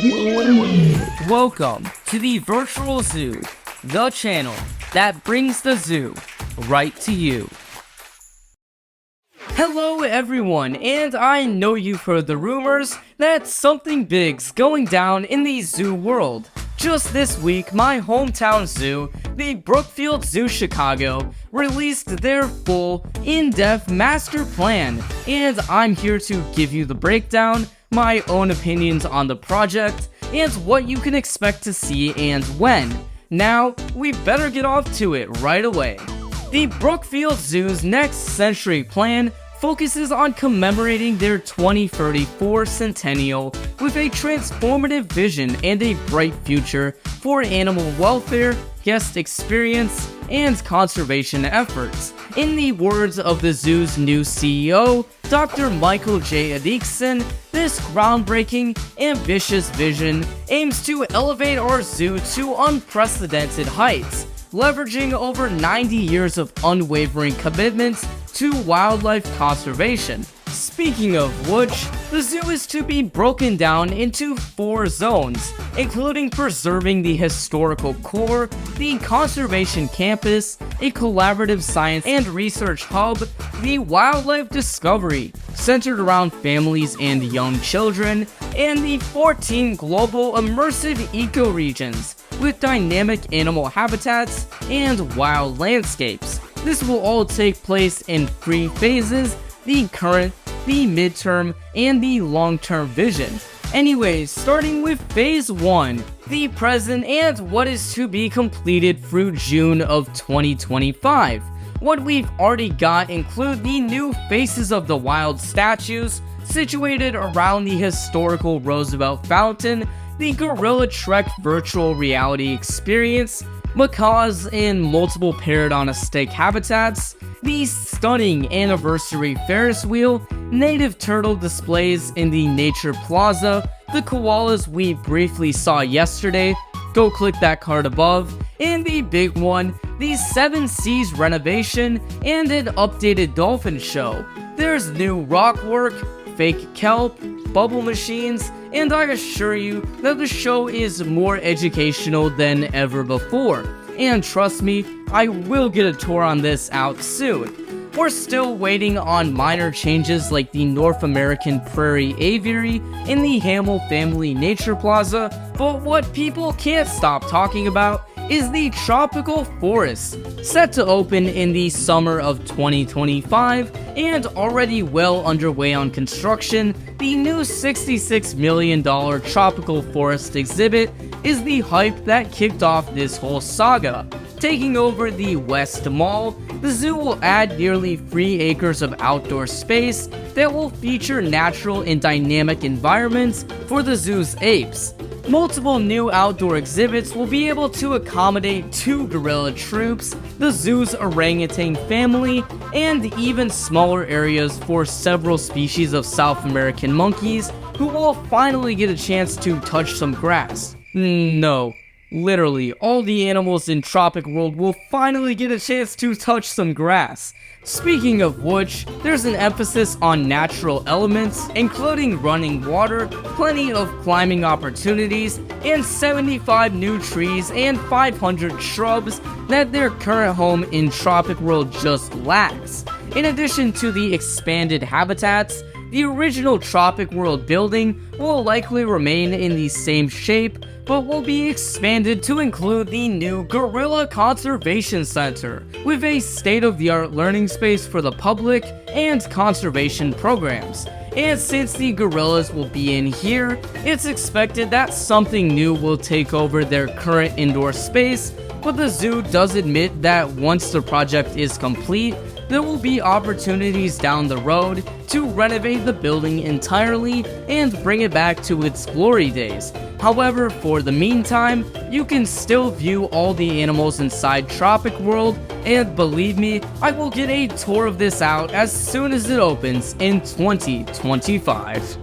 Welcome to the Virtual Zoo, the channel that brings the zoo right to you. Hello everyone, and I know you've heard the rumors that something big's going down in the zoo world. Just this week, my hometown zoo, the Brookfield Zoo Chicago, released their full, in-depth master plan, and I'm here to give you the breakdown, my own opinions on the project, and what you can expect to see and when. Now, we better get off to it right away. The Brookfield Zoo's next century plan focuses on commemorating their 2034 centennial with a transformative vision and a bright future for animal welfare, guest experience, and conservation efforts. In the words of the zoo's new CEO, Dr. Michael J. Adikson, this groundbreaking, ambitious vision aims to elevate our zoo to unprecedented heights, leveraging over 90 years of unwavering commitments to wildlife conservation. Speaking of which, the zoo is to be broken down into 4 zones, including preserving the historical core, the conservation campus, a collaborative science and research hub, the wildlife discovery, centered around families and young children, and the 14 global immersive ecoregions, with dynamic animal habitats and wild landscapes. This will all take place in 3 phases: the current, the midterm, and the long-term vision. Anyways, starting with phase 1, the present and what is to be completed through June of 2025. What we've already got include the new Faces of the Wild statues situated around the historical Roosevelt Fountain, the Gorilla Trek virtual reality experience, macaws in multiple paired on a stake habitats, the stunning anniversary Ferris wheel, native turtle displays in the Nature Plaza, the koalas we briefly saw yesterday, go click that card above, and the big one, the 7 Seas renovation and an updated dolphin show. There's new rock work, fake kelp, bubble machines, and I assure you that the show is more educational than ever before. And trust me, I will get a tour on this out soon. We're still waiting on minor changes like the North American prairie aviary in the Hamill Family Nature Plaza, but what people can't stop talking about is the tropical forest, set to open in the summer of 2025 and already well underway on construction. The new $66 million tropical forest exhibit is the hype that kicked off this whole saga. Taking over the West Mall, the zoo will add nearly 3 acres of outdoor space that will feature natural and dynamic environments for the zoo's apes. Multiple new outdoor exhibits will be able to accommodate 2 gorilla troops, the zoo's orangutan family, and even smaller areas for several species of South American monkeys who will finally get a chance to touch some grass. No, literally, all the animals in Tropic World will finally get a chance to touch some grass. Speaking of which, there's an emphasis on natural elements, including running water, plenty of climbing opportunities, and 75 new trees and 500 shrubs that their current home in Tropic World just lacks. In addition to the expanded habitats, the original Tropic World building will likely remain in the same shape, but will be expanded to include the new Gorilla Conservation Center, with a state-of-the-art learning space for the public and conservation programs. And since the gorillas will be in here, it's expected that something new will take over their current indoor space, but the zoo does admit that once the project is complete, there will be opportunities down the road to renovate the building entirely and bring it back to its glory days. However, for the meantime, you can still view all the animals inside Tropic World, and believe me, I will get a tour of this out as soon as it opens in 2025.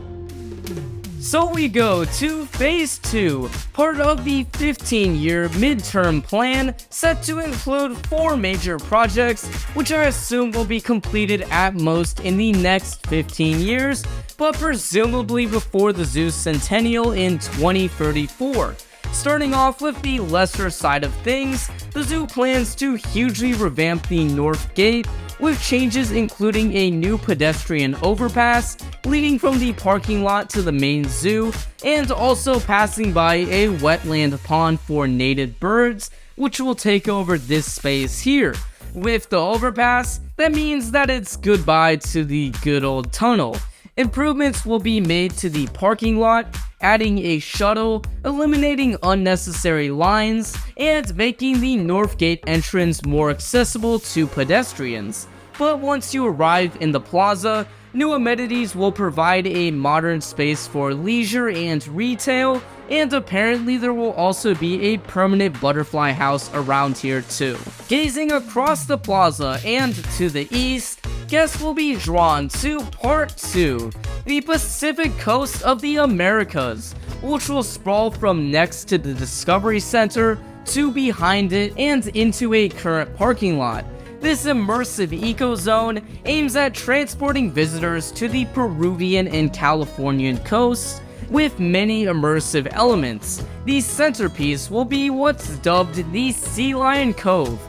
So we go to Phase 2, part of the 15-year midterm plan set to include 4 major projects, which I assume will be completed at most in the next 15 years. but presumably before the zoo's centennial in 2034. Starting off with the lesser side of things, the zoo plans to hugely revamp the North Gate, with changes including a new pedestrian overpass leading from the parking lot to the main zoo, and also passing by a wetland pond for native birds, which will take over this space here. With the overpass, that means that it's goodbye to the good old tunnel. Improvements will be made to the parking lot, adding a shuttle, eliminating unnecessary lines, and making the North Gate entrance more accessible to pedestrians. But once you arrive in the plaza, new amenities will provide a modern space for leisure and retail, and apparently there will also be a permanent butterfly house around here too. Gazing across the plaza and to the east, guests will be drawn to Part 2, the Pacific Coast of the Americas, which will sprawl from next to the Discovery Center to behind it and into a current parking lot. This immersive eco-zone aims at transporting visitors to the Peruvian and Californian coasts with many immersive elements. The centerpiece will be what's dubbed the Sea Lion Cove.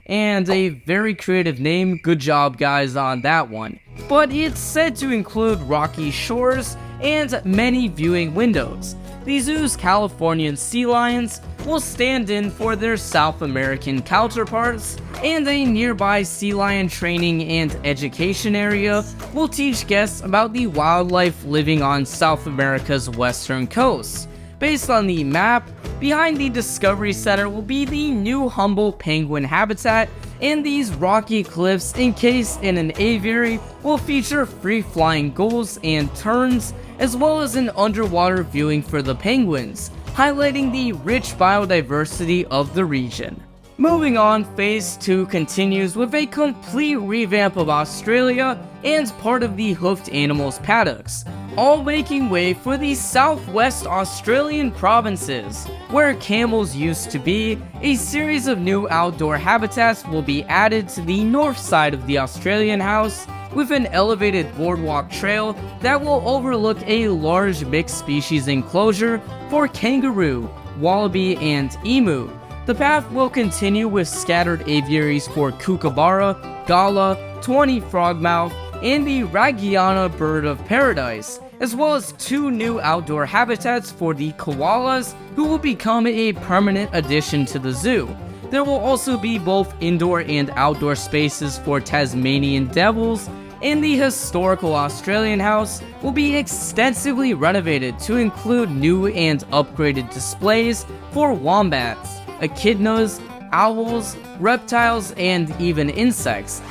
And a very creative name, good job guys on that one. But it's said to include rocky shores and many viewing windows. The zoo's Californian sea lions will stand in for their South American counterparts, and a nearby sea lion training and education area will teach guests about the wildlife living on South America's western coast. Based on the map, behind the Discovery Center will be the new Hamill penguin habitat, and these rocky cliffs encased in an aviary will feature free-flying gulls and terns, as well as an underwater viewing for the penguins, highlighting the rich biodiversity of the region. Moving on, Phase 2 continues with a complete revamp of Australia and part of the hoofed animals paddocks, all making way for the southwest Australian provinces. Where camels used to be, a series of new outdoor habitats will be added to the north side of the Australian house, with an elevated boardwalk trail that will overlook a large mixed species enclosure for kangaroo, wallaby, and emu. The path will continue with scattered aviaries for kookaburra, gala, 20 frogmouth, and the Ragiana bird of paradise, as well as 2 new outdoor habitats for the koalas, who will become a permanent addition to the zoo. There will also be both indoor and outdoor spaces for Tasmanian devils, and the historical Australian house will be extensively renovated to include new and upgraded displays for wombats, echidnas, owls, reptiles, and even insects.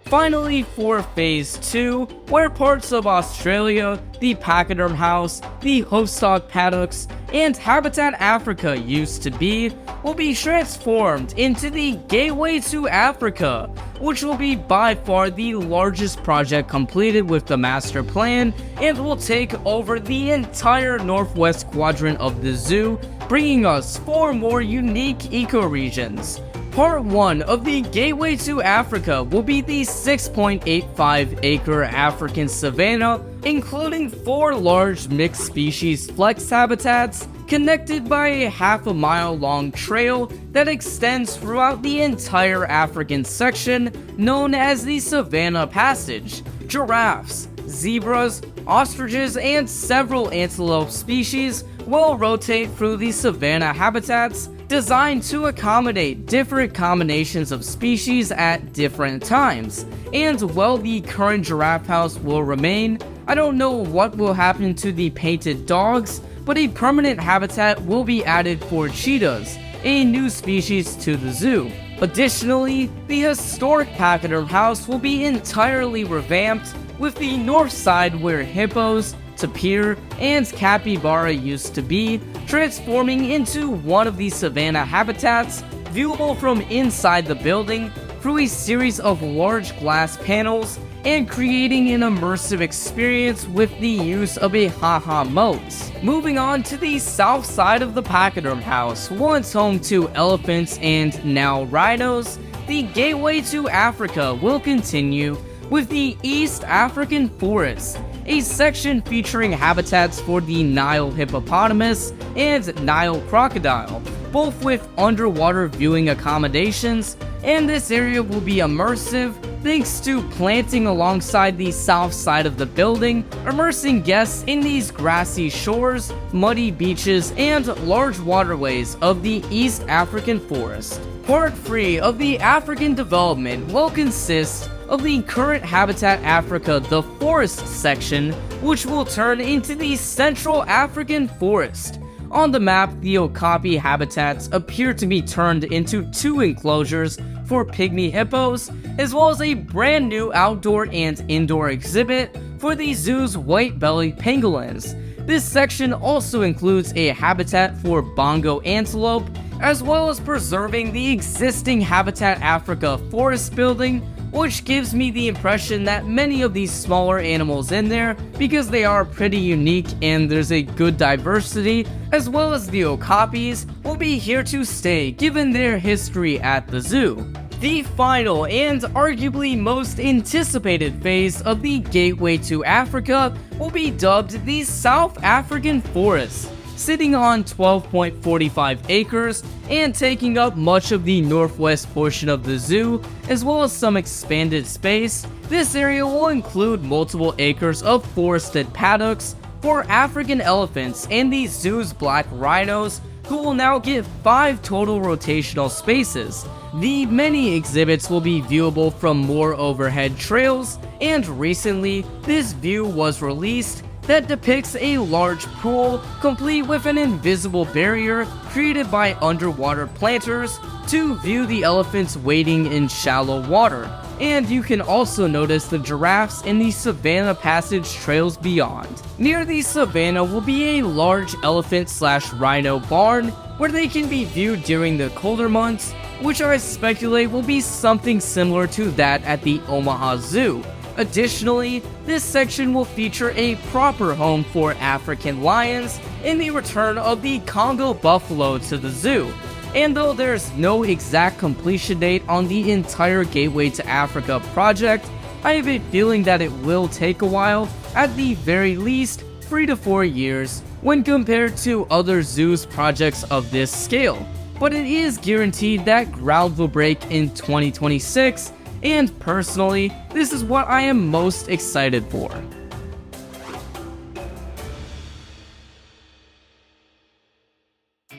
Finally, for Phase 2, where parts of Australia, the pachyderm house, the hoofstock paddocks, and Habitat Africa used to be, will be transformed into the Gateway to Africa, which will be by far the largest project completed with the master plan and will take over the entire northwest quadrant of the zoo, bringing us 4 more unique ecoregions. Part 1 of the Gateway to Africa will be the 6.85-acre African savanna, including 4 large mixed species flex habitats, connected by a half-a-mile-long trail that extends throughout the entire African section, known as the Savanna Passage. Giraffes, zebras, ostriches, and several antelope species will rotate through the savanna habitats, designed to accommodate different combinations of species at different times. And while the current giraffe house will remain, I don't know what will happen to the painted dogs, but a permanent habitat will be added for cheetahs, a new species to the zoo. Additionally, the historic pachyderm house will be entirely revamped, with the north side where hippos, tapir, and capybara used to be, transforming into one of the savanna habitats, viewable from inside the building through a series of large glass panels, and creating an immersive experience with the use of a haha moat. Moving on to the south side of the pachyderm house, once home to elephants and now rhinos, the Gateway to Africa will continue with the East African Forest, a section featuring habitats for the Nile hippopotamus and Nile crocodile, both with underwater viewing accommodations, and this area will be immersive thanks to planting alongside the south side of the building, immersing guests in these grassy shores, muddy beaches, and large waterways of the East African Forest. Part 3 of the African development will consist of the current Habitat Africa the Forest section, which will turn into the Central African Forest. On the map, the okapi habitats appear to be turned into 2 enclosures for pygmy hippos, as well as a brand new outdoor and indoor exhibit for the zoo's white-bellied pangolins. This section also includes a habitat for bongo antelope, as well as preserving the existing Habitat Africa forest building, which gives me the impression that many of these smaller animals in there, because they are pretty unique and there's a good diversity, as well as the okapis, will be here to stay given their history at the zoo. The final and arguably most anticipated phase of the Gateway to Africa will be dubbed the South African Forest. Sitting on 12.45 acres and taking up much of the northwest portion of the zoo, as well as some expanded space, this area will include multiple acres of forested paddocks for African elephants and the zoo's black rhinos, who will now get 5 total rotational spaces. The many exhibits will be viewable from more overhead trails, and recently, this view was released that depicts a large pool complete with an invisible barrier created by underwater planters to view the elephants wading in shallow water. And you can also notice the giraffes in the Savanna passage trails beyond. Near the Savanna will be a large elephant/rhino barn where they can be viewed during the colder months, which I speculate will be something similar to that at the Omaha Zoo. Additionally, this section will feature a proper home for African lions in the return of the Congo buffalo to the zoo. And though there's no exact completion date on the entire Gateway to Africa project, I have a feeling that it will take a while, at the very least 3 to 4 years, when compared to other zoos projects of this scale. But it is guaranteed that ground will break in 2026, and personally, this is what I am most excited for.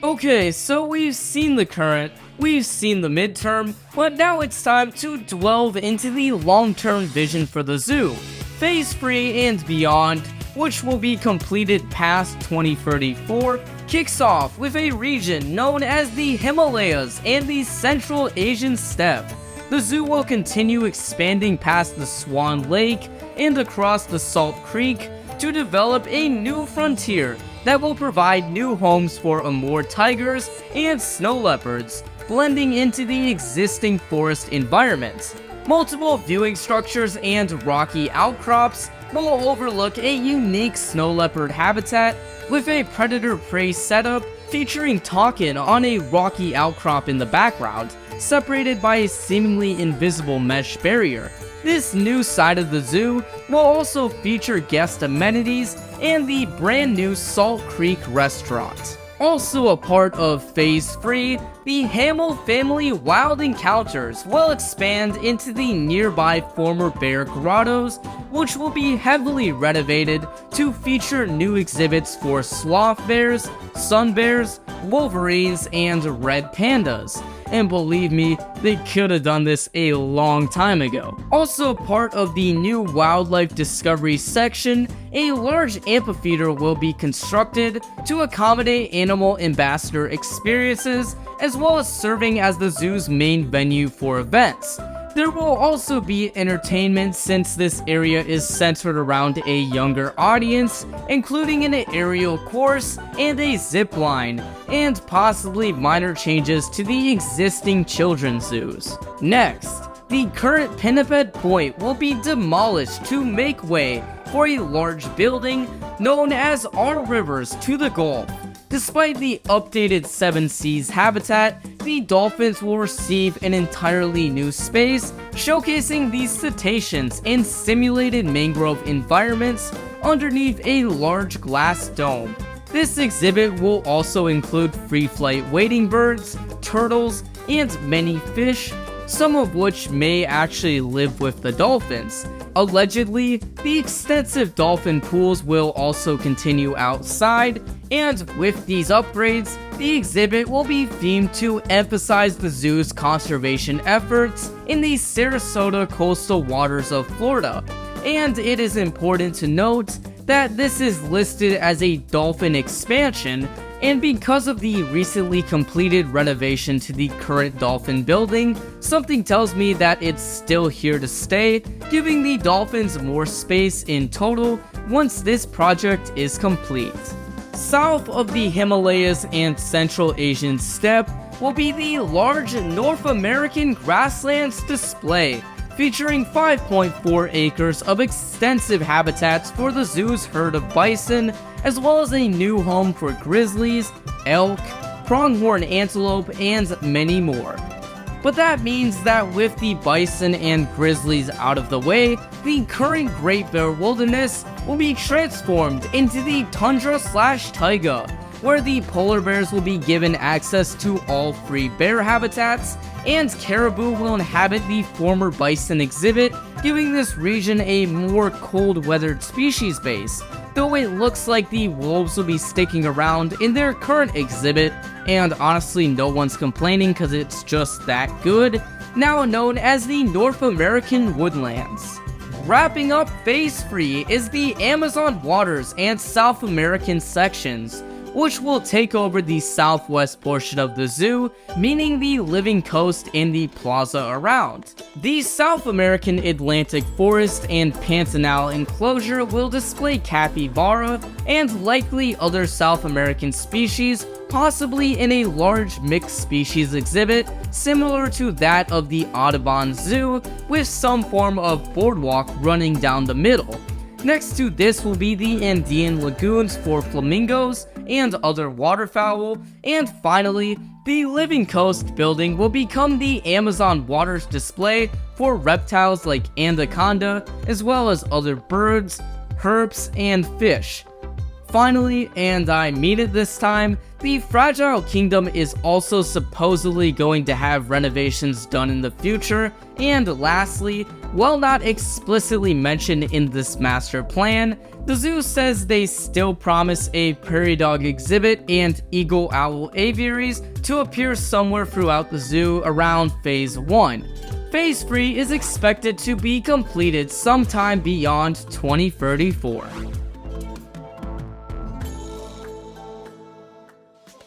Okay, so we've seen the current, we've seen the midterm, but now it's time to delve into the long-term vision for the zoo, Phase 3 and beyond, which will be completed past 2034, kicks off with a region known as the Himalayas and the Central Asian Steppe. The zoo will continue expanding past the Swan Lake and across the Salt Creek to develop a new frontier that will provide new homes for Amur tigers and snow leopards, blending into the existing forest environment. Multiple viewing structures and rocky outcrops will overlook a unique snow leopard habitat with a predator-prey setup featuring takin on a rocky outcrop in the background, separated by a seemingly invisible mesh barrier. This new side of the zoo will also feature guest amenities and the brand new Salt Creek restaurant. Also a part of Phase 3, the Hamill family Wild Encounters will expand into the nearby former bear grottos, which will be heavily renovated to feature new exhibits for sloth bears, sun bears, wolverines, and red pandas. And believe me, they could have done this a long time ago. Also part of the new wildlife discovery section, a large amphitheater will be constructed to accommodate animal ambassador experiences, as well as serving as the zoo's main venue for events. There will also be entertainment since this area is centered around a younger audience, including an aerial course and a zip line, and possibly minor changes to the existing children's zoos. Next, the current Pinniped Point will be demolished to make way for a large building known as Our Rivers to the Gulf. Despite the updated Seven Seas habitat, the dolphins will receive an entirely new space, showcasing these cetaceans in simulated mangrove environments underneath a large glass dome. This exhibit will also include free-flight wading birds, turtles, and many fish, some of which may actually live with the dolphins. Allegedly, the extensive dolphin pools will also continue outside, and with these upgrades, the exhibit will be themed to emphasize the zoo's conservation efforts in the Sarasota coastal waters of Florida. And it is important to note that this is listed as a dolphin expansion, and because of the recently completed renovation to the current dolphin building, something tells me that it's still here to stay, giving the dolphins more space in total once this project is complete. South of the Himalayas and Central Asian steppe will be the large North American Grasslands display, featuring 5.4 acres of extensive habitats for the zoo's herd of bison, as well as a new home for grizzlies, elk, pronghorn antelope, and many more. But that means that with the bison and grizzlies out of the way, the current Great Bear Wilderness will be transformed into the Tundra/Taiga, where the polar bears will be given access to all free bear habitats, and caribou will inhabit the former bison exhibit, giving this region a more cold-weathered species base, though it looks like the wolves will be sticking around in their current exhibit, and honestly no one's complaining because it's just that good, now known as the North American Woodlands. Wrapping up Phase 3 is the Amazon waters and South American sections, which will take over the southwest portion of the zoo, meaning the living coast and the plaza around. The South American Atlantic Forest and Pantanal enclosure will display capybara and likely other South American species, possibly in a large mixed species exhibit similar to that of the Audubon Zoo, with some form of boardwalk running down the middle. Next to this will be the Andean Lagoons for flamingos and other waterfowl, and finally, the Living Coast building will become the Amazon Waters display for reptiles like anaconda, as well as other birds, herps, and fish. Finally, and I mean it this time, the Fragile Kingdom is also supposedly going to have renovations done in the future, and lastly, while not explicitly mentioned in this master plan, the zoo says they still promise a prairie dog exhibit and eagle owl aviaries to appear somewhere throughout the zoo around Phase 1. Phase 3 is expected to be completed sometime beyond 2034.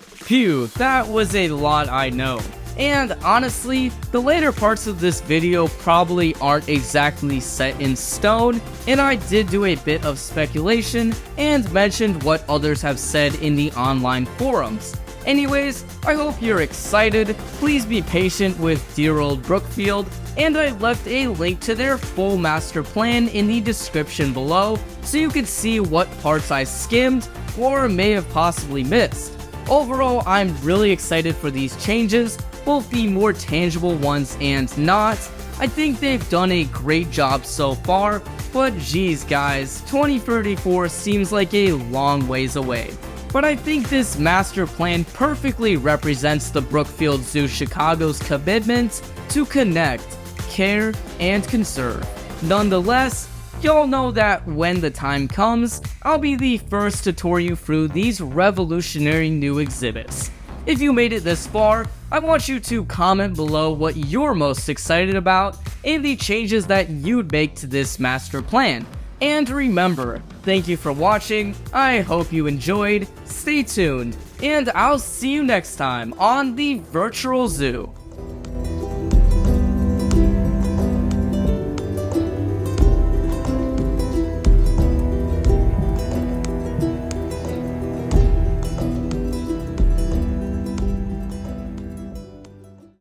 Phew, that was a lot, I know. And honestly, the later parts of this video probably aren't exactly set in stone, and I did do a bit of speculation and mentioned what others have said in the online forums. Anyways, I hope you're excited. Please be patient with dear old Brookfield, and I left a link to their full master plan in the description below so you can see what parts I skimmed or may have possibly missed. Overall, I'm really excited for these changes, both the more tangible ones and not. I think they've done a great job so far, but geez guys, 2034 seems like a long ways away. But I think this master plan perfectly represents the Brookfield Zoo Chicago's commitment to connect, care, and conserve. Nonetheless, y'all know that when the time comes, I'll be the first to tour you through these revolutionary new exhibits. If you made it this far, I want you to comment below what you're most excited about and the changes that you'd make to this master plan. And remember, thank you for watching, I hope you enjoyed, stay tuned, and I'll see you next time on the Virtual Zoo.